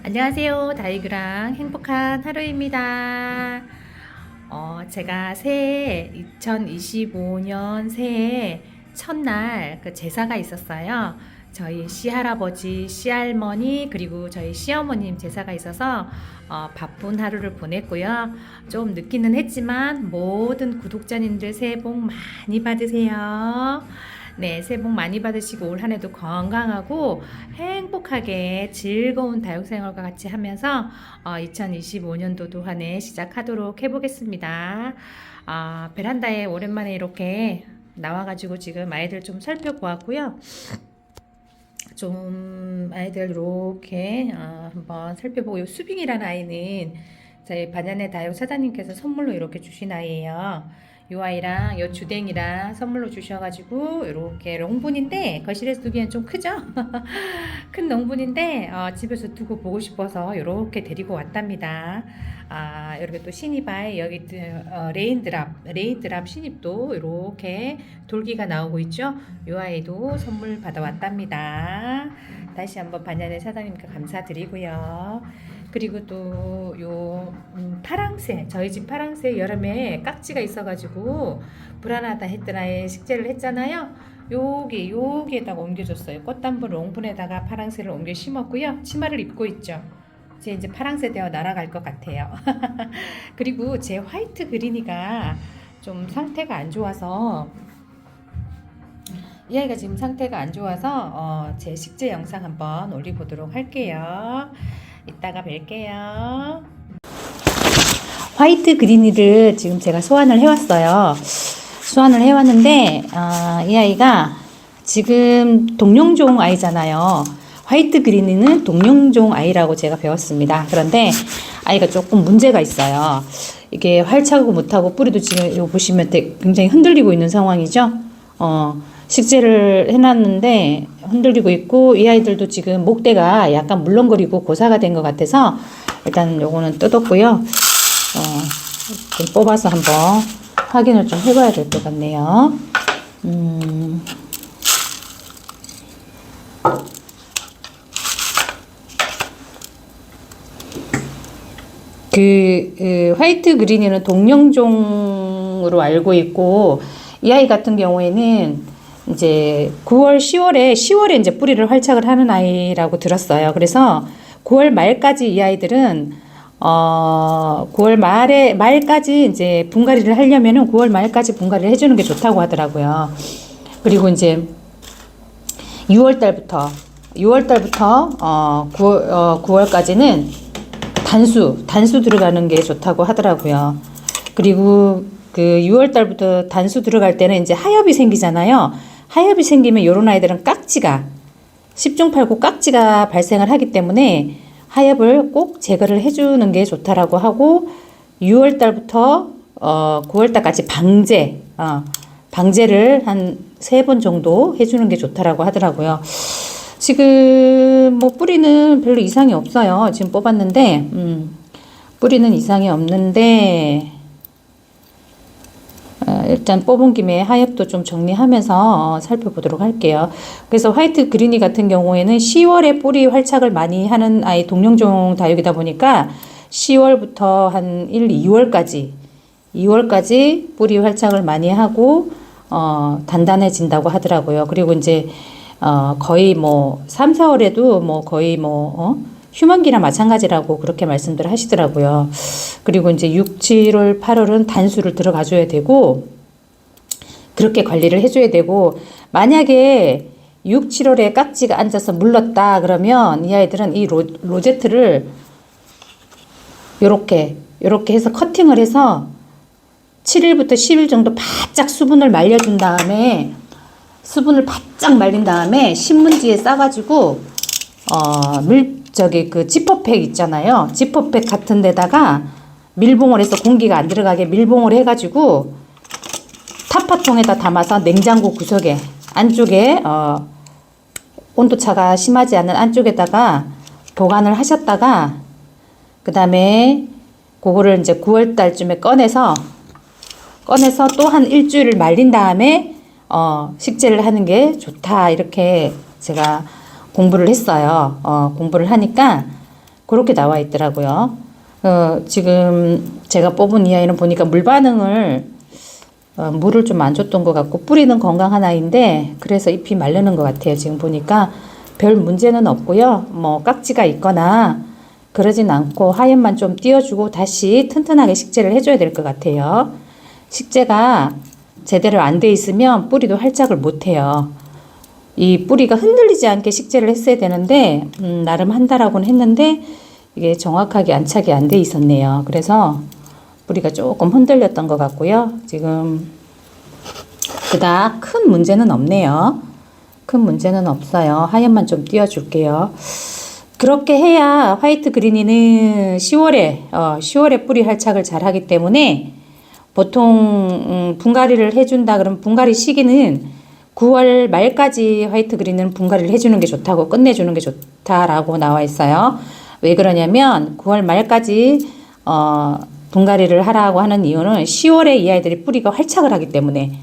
안녕하세요. 다이그랑 행복한 하루입니다. 제가 새해 2025년 새해 첫날 그 제사가 있었어요. 저희 시할아버지, 시할머니 그리고 저희 시어머님 제사가 있어서 바쁜 하루를 보냈고요. 좀 늦기는 했지만 모든 구독자님들 새해 복 많이 받으세요. 네, 새해 복 많이 받으시고 올 한 해도 건강하고 행복하게 즐거운 다육생활과 같이 하면서 2025년도도 한 해 시작하도록 해보겠습니다. 베란다에 오랜만에 이렇게 나와가지고 지금 아이들 좀 살펴보았고요. 좀 아이들 이렇게 한번 살펴보고, 수빙이라는 아이는 저희 반야네 다육 사장님께서 선물로 이렇게 주신 아이예요. 요 아이랑 요 주댕이랑 선물로 주셔가지고 이렇게 롱분인데 거실에서 두기엔 좀 크죠? 큰 롱분인데 집에서 두고 보고 싶어서 이렇게 데리고 왔답니다. 이렇게 또 신입아이 여기 레인드랍 신입도 이렇게 돌기가 나오고 있죠? 요 아이도 선물 받아왔답니다. 다시 한번 반야네 사장님께 감사드리고요. 그리고 또 요 파랑새, 저희 집 파랑새 여름에 깍지가 있어가지고 불안하다 했더니 식재를 했잖아요. 여기에다가 옮겨줬어요. 꽃담분 롱분에다가 파랑새를 옮겨 심었고요. 치마를 입고 있죠. 이제 파랑새 되어 날아갈 것 같아요. 그리고 제 화이트 그린이가 좀 상태가 안 좋아서, 이 아이가 지금 상태가 안 좋아서 제 식재 영상 한번 올려보도록 할게요. 이따가 뵐게요. 화이트 그린이를 지금 제가 소환을 해왔어요. 소환을 해왔는데 이 아이가 지금 동룡종 아이잖아요. 화이트 그린이는 동룡종 아이라고 제가 배웠습니다. 그런데 아이가 조금 문제가 있어요. 이게 활착을 못하고 뿌리도 지금 이거 보시면 굉장히 흔들리고 있는 상황이죠. 식재를 해놨는데 흔들리고 있고, 이 아이들도 지금 목대가 약간 물렁거리고 고사가 된 것 같아서 일단 요거는 뜯었고요. 좀 뽑아서 한번 확인을 좀 해봐야 될 것 같네요. 화이트 그린이는 동령종으로 알고 있고, 이 아이 같은 경우에는 이제 10월에 이제 뿌리를 활착을 하는 아이라고 들었어요. 그래서 9월 말까지 이 아이들은 9월 말까지 이제 분갈이를 하려면은 9월 말까지 분갈이를 해주는 게 좋다고 하더라고요. 그리고 이제 6월 달부터 9월까지는 단수 들어가는 게 좋다고 하더라고요. 그리고 그 6월 달부터 단수 들어갈 때는 이제 하엽이 생기잖아요. 하엽이 생기면 요런 아이들은 깍지가 10중 8구 깍지가 발생을 하기 때문에 하엽을 꼭 제거를 해주는 게 좋다라고 하고, 6월 달부터 9월 달까지 방제를 한 3번 정도 해주는 게 좋다라고 하더라고요. 지금 뭐 뿌리는 별로 이상이 없어요. 지금 뽑았는데 뿌리는 이상이 없는데 일단 뽑은 김에 하엽도 좀 정리하면서 살펴보도록 할게요. 그래서 화이트 그린이 같은 경우에는 10월에 뿌리 활착을 많이 하는 아이, 동령종 다육이다 보니까 10월부터 한 2월까지 뿌리 활착을 많이 하고 단단해진다고 하더라고요. 그리고 이제 거의 뭐 3, 4월에도 뭐 거의 휴먼기랑 마찬가지라고 그렇게 말씀들 하시더라고요. 그리고 이제 6, 7월, 8월은 단수를 들어가 줘야 되고, 그렇게 관리를 해줘야 되고, 만약에 6, 7월에 깍지가 앉아서 물렀다 그러면 이 아이들은 이 로제트를 요렇게 해서 커팅을 해서 7일부터 10일 정도 바짝 수분을 말려준 다음에, 수분을 바짝 말린 다음에 신문지에 싸가지고 그 지퍼팩 있잖아요. 지퍼팩 같은 데다가 밀봉을 해서 공기가 안 들어가게 밀봉을 해가지고 타파통에다 담아서 냉장고 구석에 안쪽에 온도차가 심하지 않은 안쪽에다가 보관을 하셨다가, 그 다음에 그거를 이제 9월 달쯤에 꺼내서 또 한 일주일을 말린 다음에 식재를 하는 게 좋다, 이렇게 제가 공부를 했어요. 공부를 하니까 그렇게 나와 있더라고요. 지금 제가 뽑은 이 아이는 보니까 물 반응을 물을 좀 안 줬던 것 같고 뿌리는 건강한 아이인데 그래서 잎이 마르는 것 같아요. 지금 보니까 별 문제는 없고요. 뭐 깍지가 있거나 그러진 않고 하얀만 좀 띄워주고 다시 튼튼하게 식재를 해줘야 될 것 같아요. 식재가 제대로 안 돼 있으면 뿌리도 활짝을 못 해요. 이 뿌리가 흔들리지 않게 식재를 했어야 되는데 나름 한다라고는 했는데 이게 정확하게 안착이 안 돼 있었네요. 그래서 뿌리가 조금 흔들렸던 것 같고요. 지금 그닥 큰 문제는 없네요. 큰 문제는 없어요. 하얀만 좀 띄워줄게요. 그렇게 해야 화이트 그린이는 10월에 뿌리 활착을 잘 하기 때문에 보통 분갈이를 해준다 그러면 분갈이 시기는 9월 말까지 화이트 그린은 분갈이를 해주는 게 좋다고 끝내주는 게 좋다라고 나와 있어요. 왜 그러냐면 9월 말까지 분갈이를 하라고 하는 이유는 10월에 이 아이들이 뿌리가 활착을 하기 때문에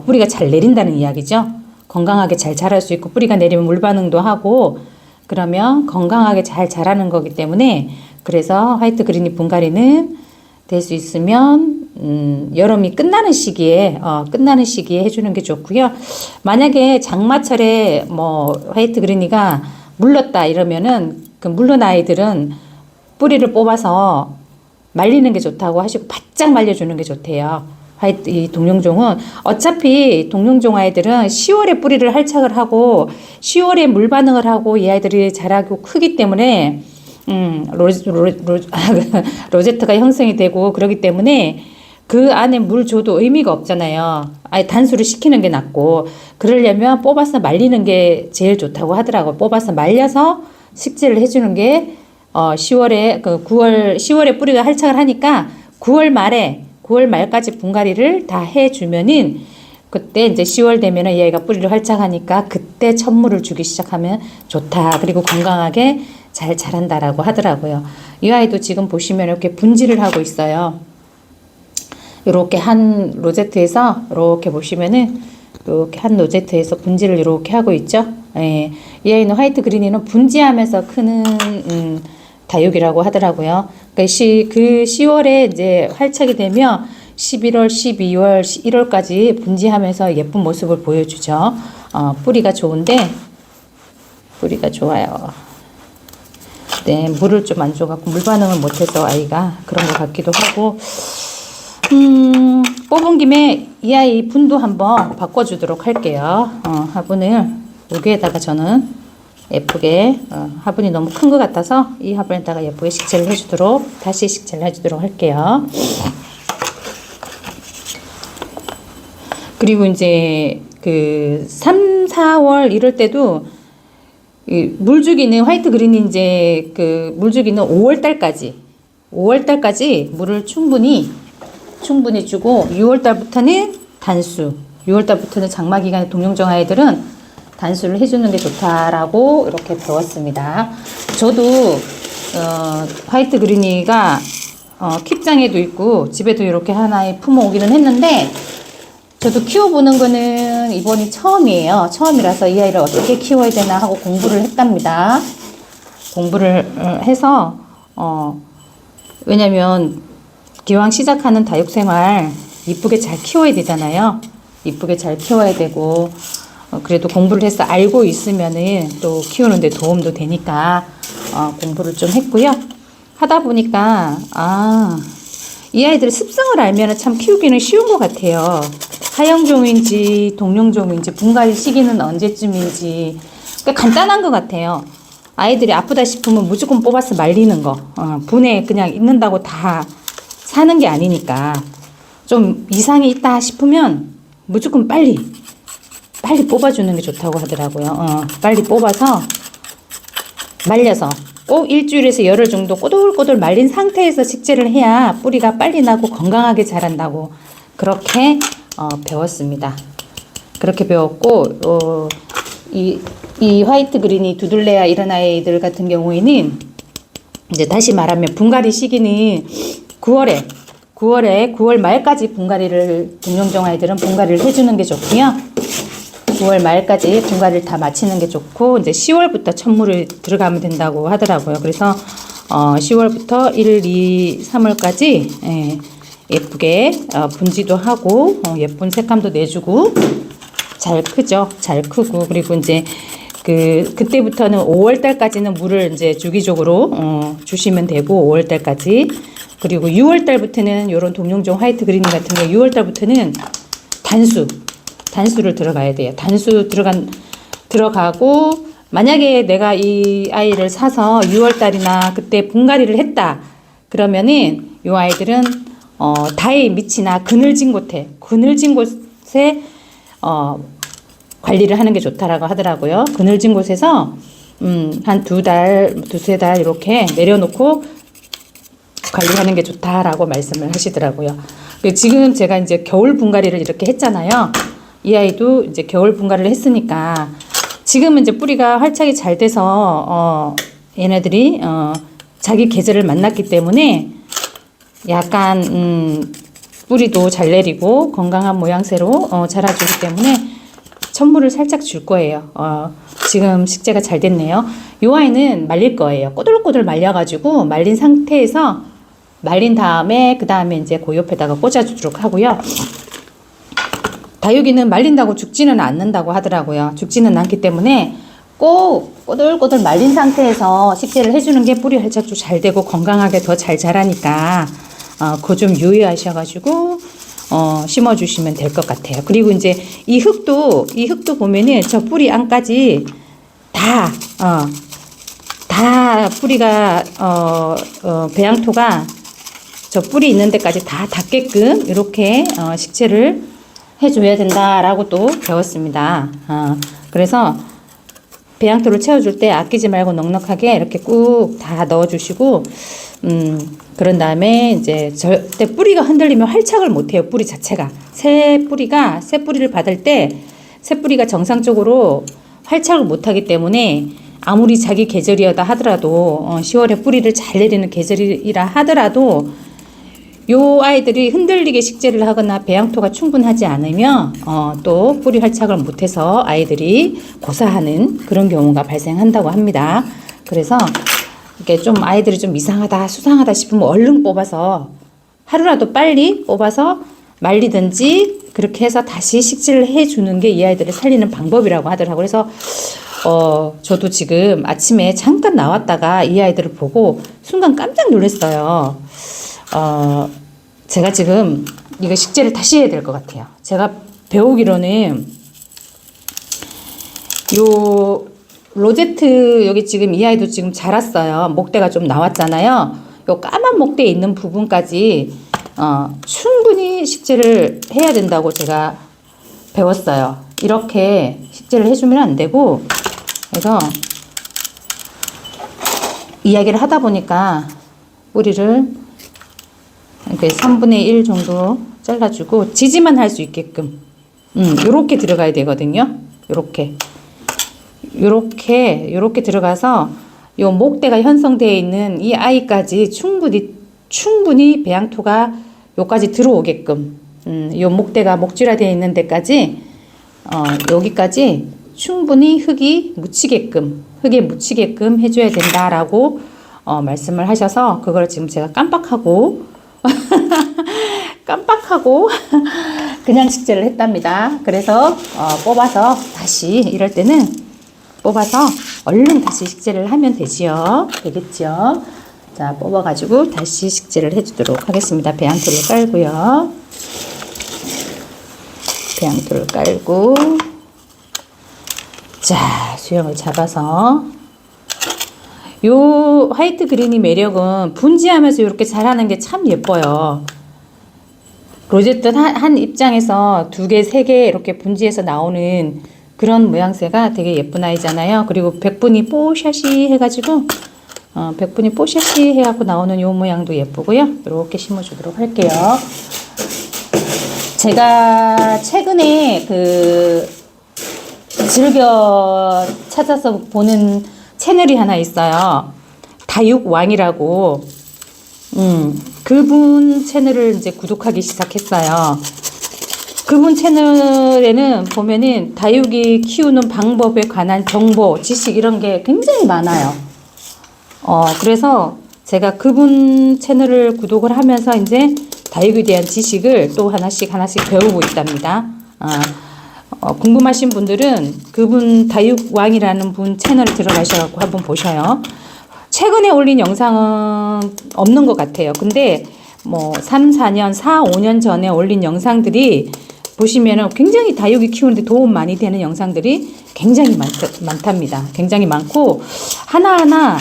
뿌리가 잘 내린다는 이야기죠. 건강하게 잘 자랄 수 있고 뿌리가 내리면 물 반응도 하고 그러면 건강하게 잘 자라는 거기 때문에 그래서 화이트 그린이 분갈이는 될 수 있으면 여름이 끝나는 시기에 해주는 게 좋고요. 만약에 장마철에 뭐 화이트 그린이가 물렀다 이러면은 그 물른 아이들은 뿌리를 뽑아서 말리는 게 좋다고 하시고 바짝 말려주는 게 좋대요. 이 동룡종은 어차피 동룡종 아이들은 10월에 뿌리를 활착을 하고 10월에 물 반응을 하고 이 아이들이 자라고 크기 때문에 로제트가 형성이 되고 그러기 때문에 그 안에 물 줘도 의미가 없잖아요. 아예 단수를 시키는 게 낫고 그러려면 뽑아서 말리는 게 제일 좋다고 하더라고. 뽑아서 말려서 식재를 해주는 게 10월에 뿌리가 활착을 하니까 9월 말까지 분갈이를 다 해주면은 그때 이제 10월 되면은 이 아이가 뿌리를 활착하니까 그때 천물을 주기 시작하면 좋다. 그리고 건강하게 잘 자란다라고 하더라고요. 이 아이도 지금 보시면 이렇게 분지를 하고 있어요. 이렇게 한 로제트에서 이렇게 보시면은 이렇게 한 로제트에서 분지를 이렇게 하고 있죠. 예. 이 아이는 화이트 그린이는 분지하면서 크는 다육이라고 하더라고요. 그러니까 10월에 이제 활착이 되면 11월, 12월, 1월까지 분지하면서 예쁜 모습을 보여주죠. 뿌리가 좋은데 뿌리가 좋아요. 네, 물을 좀 안 줘갖고 물 반응을 못해서 아이가 그런 것 같기도 하고 뽑은 김에 이 아이 분도 한번 바꿔주도록 할게요. 화분을 여기에다가 저는 예쁘게 화분이 너무 큰 것 같아서 이 화분에다가 예쁘게 식재를 해주도록 다시 식재를 해주도록 할게요. 그리고 이제 그 3, 4월 이럴 때도 물주기는 화이트 그린이 이제 그 물주기는 5월 달까지 물을 충분히 주고 6월 달부터는 단수 6월 달부터는 장마 기간에 동룡종 아이들은 단수를 해주는 게 좋다라고 이렇게 배웠습니다. 저도 화이트 그린이가 킵장에도 있고 집에도 이렇게 하나에 품어오기는 했는데 저도 키워보는 거는 이번이 처음이에요. 처음이라서 이 아이를 어떻게 키워야 되나 하고 공부를 했답니다. 공부를 해서 왜냐면 기왕 시작하는 다육생활 이쁘게 잘 키워야 되잖아요. 이쁘게 잘 키워야 되고 그래도 공부를 해서 알고 있으면은 또 키우는데 도움도 되니까 공부를 좀 했고요. 하다 보니까 이 아이들 습성을 알면은 참 키우기는 쉬운 것 같아요. 하영종인지 동룡종인지 분갈이 시기는 언제쯤인지 그러니까 간단한 것 같아요. 아이들이 아프다 싶으면 무조건 뽑아서 말리는 거 분에 그냥 있는다고 다 사는 게 아니니까 좀 이상이 있다 싶으면 무조건 빨리 뽑아주는 게 좋다고 하더라고요. 빨리 뽑아서 말려서 꼭 일주일에서 열흘 정도 꼬들꼬들 말린 상태에서 식재를 해야 뿌리가 빨리 나고 건강하게 자란다고 그렇게 배웠습니다. 그렇게 배웠고 이 화이트 그린이 두들레아 이런 아이들 같은 경우에는 이제 다시 말하면 분갈이 시기는 9월 말까지 분갈이를 동룡종 아이들은 분갈이를 해주는 게 좋고요. 9월 말까지 분갈이를 다 마치는 게 좋고 이제 10월부터 천물을 들어가면 된다고 하더라고요. 그래서 10월부터 1, 2, 3월까지 예쁘게 분지도 하고 예쁜 색감도 내주고 잘 크죠. 잘 크고 그리고 이제 그때부터는 5월 달까지는 물을 이제 주기적으로 주시면 되고 5월 달까지 그리고 6월 달부터는 이런 동룡종 화이트 그린 같은 거 6월 달부터는 단수를 들어가야 돼요. 단수 들어가고 만약에 내가 이 아이를 사서 6월 달이나 그때 분갈이를 했다 그러면은 이 아이들은 다의 밑이나 그늘진 곳에 관리를 하는 게 좋다라고 하더라고요. 그늘진 곳에서 한 두세 달 이렇게 내려놓고 관리하는 게 좋다라고 말씀을 하시더라고요. 지금 제가 이제 겨울 분갈이를 이렇게 했잖아요. 이 아이도 이제 겨울 분갈이를 했으니까 지금은 이제 뿌리가 활착이 잘 돼서 얘네들이 자기 계절을 만났기 때문에 약간 뿌리도 잘 내리고 건강한 모양새로 자라주기 때문에 천물을 살짝 줄 거예요. 지금 식재가 잘 됐네요. 이 아이는 말릴 거예요. 꼬들꼬들 말려가지고 말린 상태에서 말린 다음에 그 다음에 이제 그 옆에다가 꽂아주도록 하고요. 다육이는 말린다고 죽지는 않는다고 하더라고요. 죽지는 않기 때문에 꼭 꼬들꼬들 말린 상태에서 식재를 해주는 게 뿌리 활착도 잘 되고 건강하게 더 잘 자라니까 그거 좀 유의하셔가지고 심어주시면 될 것 같아요. 그리고 이제 이 흙도 보면은 저 뿌리 안까지 다 뿌리가 배양토가 저 뿌리 있는 데까지 다 닿게끔 이렇게 식재를 해줘야 된다라고 또 배웠습니다. 그래서 배양토를 채워줄 때 아끼지 말고 넉넉하게 이렇게 꾹 다 넣어주시고 그런 다음에 이제 절대 뿌리가 흔들리면 활착을 못해요. 뿌리 자체가 새 뿌리를 받을 때 새 뿌리가 정상적으로 활착을 못하기 때문에 아무리 자기 계절이었다 하더라도 10월에 뿌리를 잘 내리는 계절이라 하더라도 요 아이들이 흔들리게 식재를 하거나 배양토가 충분하지 않으면 또 뿌리 활착을 못해서 아이들이 고사하는 그런 경우가 발생한다고 합니다. 그래서 이게 좀 아이들이 좀 이상하다 수상하다 싶으면 얼른 뽑아서 하루라도 빨리 뽑아서 말리든지 그렇게 해서 다시 식재를 해주는 게 이 아이들을 살리는 방법이라고 하더라고요. 그래서 저도 지금 아침에 잠깐 나왔다가 이 아이들을 보고 순간 깜짝 놀랐어요. 제가 지금 이거 식재를 다시 해야 될 것 같아요. 제가 배우기로는 요 로제트 여기 지금 이 아이도 지금 자랐어요. 목대가 좀 나왔잖아요. 요 까만 목대에 있는 부분까지 충분히 식재를 해야 된다고 제가 배웠어요. 이렇게 식재를 해주면 안 되고 그래서 이야기를 하다 보니까 뿌리를 이렇게 3분의 1 정도 잘라주고 지지만 할 수 있게끔 요렇게 들어가야 되거든요. 요렇게 들어가서 요 목대가 형성되어 있는 이 아이까지 충분히 배양토가 요까지 들어오게끔 요 목대가 목줄화되어 있는 데까지 여기까지 충분히 흙에 묻히게끔 해줘야 된다라고 말씀을 하셔서 그걸 지금 제가 깜빡하고 그냥 식재를 했답니다. 그래서 뽑아서 다시 이럴 때는 뽑아서 얼른 다시 식재를 하면 되겠죠. 자, 뽑아가지고 다시 식재를 해주도록 하겠습니다. 배양토를 깔고요. 배양토를 깔고 자, 수영을 잡아서 요 화이트 그린이 매력은 분지하면서 이렇게 자라는 게 참 예뻐요. 로제트 한 입장에서 2개, 3개 이렇게 분지해서 나오는 그런 모양새가 되게 예쁜 아이잖아요. 그리고 백분이 뽀샤시 해가지고 백분이 뽀샤시 해갖고 나오는 요 모양도 예쁘고요. 이렇게 심어주도록 할게요. 제가 최근에 즐겨 찾아서 보는 채널이 하나 있어요. 다육왕이라고. 그분 채널을 이제 구독하기 시작했어요. 그분 채널에는 보면은 다육이 키우는 방법에 관한 정보, 지식 이런 게 굉장히 많아요. 그래서 제가 그분 채널을 구독을 하면서 이제 다육에 대한 지식을 또 하나씩 배우고 있답니다. 궁금하신 분들은 그분 다육왕이라는 분 채널에 들어가셔서 한번 보셔요. 최근에 올린 영상은 없는 것 같아요. 근데 뭐 3, 4년, 4, 5년 전에 올린 영상들이 보시면은 굉장히 다육이 키우는데 도움 많이 되는 영상들이 굉장히 많답니다. 굉장히 많고 하나하나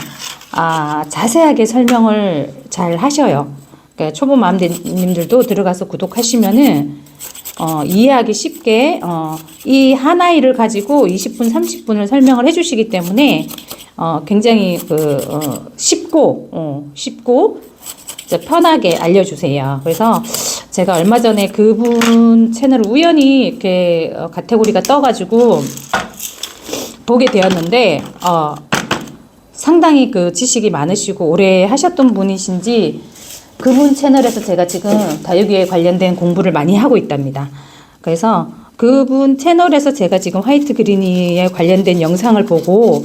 자세하게 설명을 잘 하셔요. 그러니까 초보 맘님들도 들어가서 구독하시면은 이해하기 쉽게 이 한 아이를 가지고 20분, 30분을 설명을 해주시기 때문에 굉장히 쉽고 편하게 알려주세요. 그래서 제가 얼마 전에 그분 채널을 우연히 이렇게 카테고리가 떠가지고 보게 되었는데 상당히 그 지식이 많으시고 오래 하셨던 분이신지 그분 채널에서 제가 지금 다육이에 관련된 공부를 많이 하고 있답니다. 그래서 그분 채널에서 제가 지금 화이트 그린이에 관련된 영상을 보고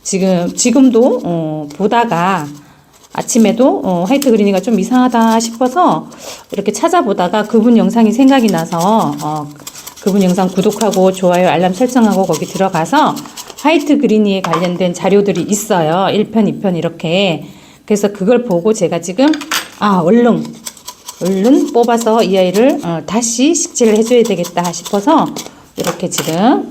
지금도 보다가 아침에도 화이트 그린이가 좀 이상하다 싶어서 이렇게 찾아보다가 그분 영상이 생각이 나서 그분 영상 구독하고 좋아요 알람 설정하고 거기 들어가서 화이트 그린이에 관련된 자료들이 있어요. 1편, 2편 이렇게. 그래서 그걸 보고 제가 지금 얼른 뽑아서 이 아이를 다시 식재를 해줘야 되겠다 싶어서 이렇게 지금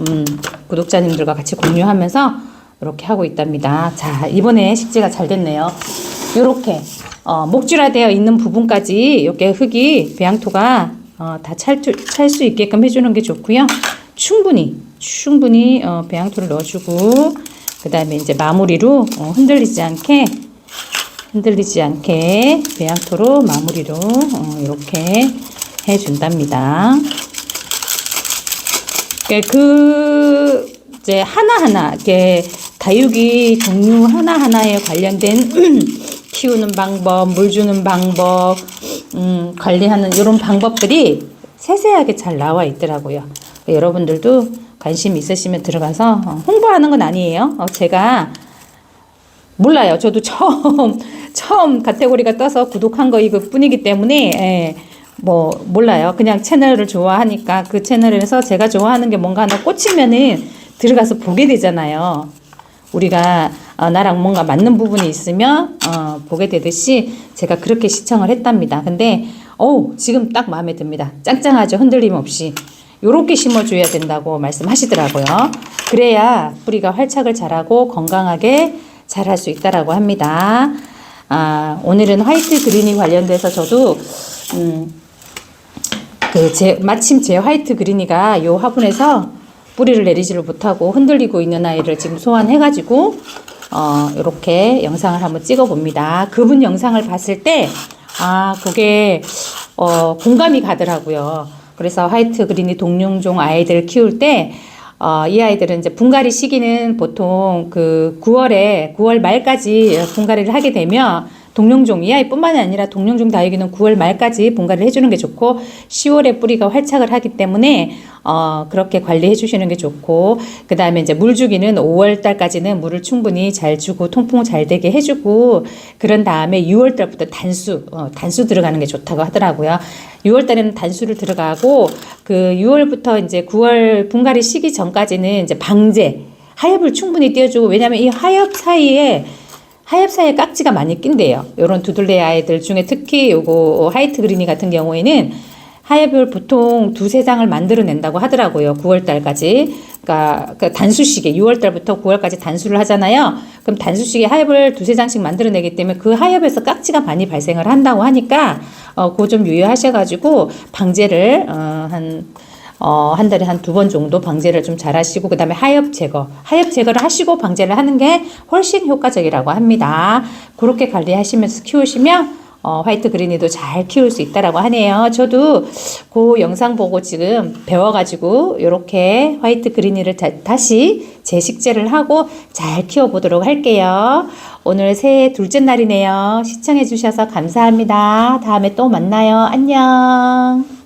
구독자님들과 같이 공유하면서 이렇게 하고 있답니다. 자, 이번에 식재가 잘 됐네요. 요렇게 목줄화되어 있는 부분까지 이렇게 흙이 배양토가 다 찰 수 있게끔 해주는 게 좋고요. 충분히 배양토를 넣어주고 그 다음에 이제 마무리로 흔들리지 않게 배양토로 마무리로 이렇게 해준답니다. 이제 하나하나 이렇게 다육이 종류 하나하나에 관련된 키우는 방법, 물 주는 방법, 관리하는 이런 방법들이 세세하게 잘 나와 있더라고요. 여러분들도 관심 있으시면 들어가서 홍보하는 건 아니에요. 제가 몰라요. 저도 처음 카테고리가 떠서 구독한 거 이거 뿐이기 때문에 몰라요. 그냥 채널을 좋아하니까 그 채널에서 제가 좋아하는 게 뭔가 하나 꽂히면은 들어가서 보게 되잖아요. 우리가 나랑 뭔가 맞는 부분이 있으면 보게 되듯이 제가 그렇게 시청을 했답니다. 근데 지금 딱 마음에 듭니다. 짱짱하죠. 흔들림 없이. 요렇게 심어줘야 된다고 말씀하시더라고요. 그래야 뿌리가 활착을 잘하고 건강하게 자랄 수 있다라고 합니다. 오늘은 화이트 그린이 관련돼서 저도 마침 제 화이트 그린이가 요 화분에서 뿌리를 내리지를 못하고 흔들리고 있는 아이를 지금 소환해가지고 이렇게 영상을 한번 찍어 봅니다. 그분 영상을 봤을 때 그게 공감이 가더라고요. 그래서 화이트 그린이 동룡종 아이들 키울 때 이 아이들은 이제 분갈이 시기는 보통 그 9월 말까지 분갈이를 하게 되면 동룡종, 이 아이뿐만이 아니라 동룡종 다육이는 9월 말까지 분갈이를 해주는 게 좋고 10월에 뿌리가 활착을 하기 때문에 그렇게 관리해 주시는 게 좋고 그 다음에 이제 물 주기는 5월 달까지는 물을 충분히 잘 주고 통풍 잘 되게 해주고 그런 다음에 6월 달부터 단수 들어가는 게 좋다고 하더라고요. 6월 달에는 단수를 들어가고 그 6월부터 이제 9월 분갈이 시기 전까지는 이제 방제, 하엽을 충분히 띄워주고 왜냐하면 이 하엽 사이에 깍지가 많이 낀대요. 요런 두들레 아이들 중에 특히 요거 화이트 그린이 같은 경우에는 하엽을 보통 2-3장을 만들어낸다고 하더라고요. 9월달까지. 그러니까 그 단수식에 6월달부터 9월까지 단수를 하잖아요. 그럼 단수식에 하엽을 2-3장씩 만들어내기 때문에 그 하엽에서 깍지가 많이 발생을 한다고 하니까 그거 좀 유의하셔가지고 방제를 한 달에 한 2번 정도 방제를 좀 잘 하시고 그 다음에 하엽 제거를 하시고 방제를 하는 게 훨씬 효과적이라고 합니다. 그렇게 관리하시면서 키우시면 화이트 그린이도 잘 키울 수 있다라고 하네요. 저도 그 영상 보고 지금 배워가지고 이렇게 화이트 그린이를 다시 재식재를 하고 잘 키워보도록 할게요. 오늘 새해 둘째 날이네요. 시청해주셔서 감사합니다. 다음에 또 만나요. 안녕.